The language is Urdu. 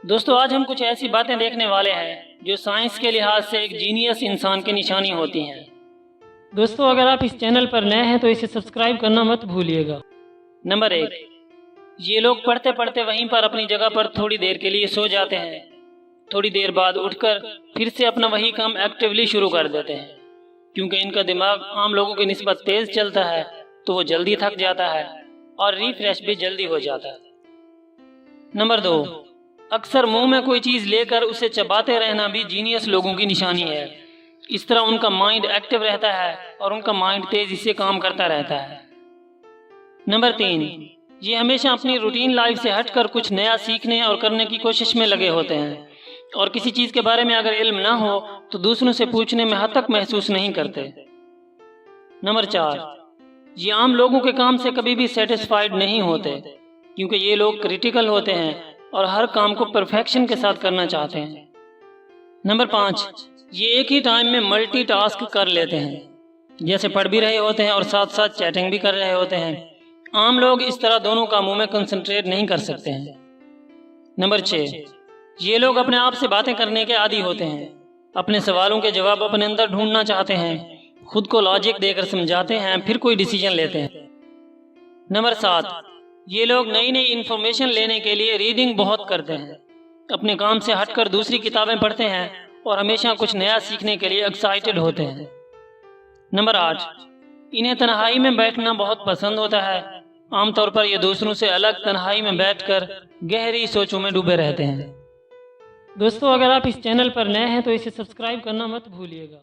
دوستو آج ہم کچھ ایسی باتیں دیکھنے والے ہیں جو سائنس کے لحاظ سے ایک جینیس انسان کی نشانی ہوتی ہیں۔ دوستو اگر آپ اس چینل پر نئے ہیں تو اسے سبسکرائب کرنا مت بھولیے گا۔ نمبر 1، یہ لوگ پڑھتے پڑھتے وہیں پر اپنی جگہ پر تھوڑی دیر کے لیے سو جاتے ہیں، تھوڑی دیر بعد اٹھ کر پھر سے اپنا وہی کام ایکٹیولی شروع کر دیتے ہیں۔ کیونکہ ان کا دماغ عام لوگوں کی نسبت تیز چلتا ہے تو وہ جلدی تھک جاتا ہے اور ریفریش بھی جلدی ہو جاتا ہے۔ نمبر 2، اکثر منہ میں کوئی چیز لے کر اسے چباتے رہنا بھی جینیس لوگوں کی نشانی ہے۔ اس طرح ان کا مائنڈ ایکٹیو رہتا ہے اور ان کا مائنڈ تیزی سے کام کرتا رہتا ہے۔ نمبر 3، یہ ہمیشہ اپنی روٹین لائف سے ہٹ کر کچھ نیا سیکھنے اور کرنے کی کوشش میں لگے ہوتے ہیں، اور کسی چیز کے بارے میں اگر علم نہ ہو تو دوسروں سے پوچھنے میں حد تک محسوس نہیں کرتے۔ نمبر 4، یہ عام لوگوں کے کام سے کبھی بھی سیٹسفائیڈ نہیں ہوتے، کیونکہ یہ لوگ کریٹیکل ہوتے ہیں اور ہر کام کو پرفیکشن کے ساتھ کرنا چاہتے ہیں۔ نمبر 5، یہ ایک ہی ٹائم میں ملٹی ٹاسک کر لیتے ہیں، جیسے پڑھ بھی رہے ہوتے ہیں اور ساتھ ساتھ چیٹنگ بھی کر رہے ہوتے ہیں۔ عام لوگ اس طرح دونوں کاموں میں کنسنٹریٹ نہیں کر سکتے ہیں۔ نمبر 6، یہ لوگ اپنے آپ سے باتیں کرنے کے عادی ہوتے ہیں، اپنے سوالوں کے جواب اپنے اندر ڈھونڈنا چاہتے ہیں، خود کو لاجک دے کر سمجھاتے ہیں، پھر کوئی ڈیسیجن لیتے ہیں۔ نمبر 7، یہ لوگ نئی نئی انفارمیشن لینے کے لیے ریڈنگ بہت کرتے ہیں، اپنے کام سے ہٹ کر دوسری کتابیں پڑھتے ہیں اور ہمیشہ کچھ نیا سیکھنے کے لیے ایکسائٹڈ ہوتے ہیں۔ نمبر 8، انہیں تنہائی میں بیٹھنا بہت پسند ہوتا ہے، عام طور پر یہ دوسروں سے الگ تنہائی میں بیٹھ کر گہری سوچوں میں ڈوبے رہتے ہیں۔ دوستو اگر آپ اس چینل پر نئے ہیں تو اسے سبسکرائب کرنا مت بھولیے گا۔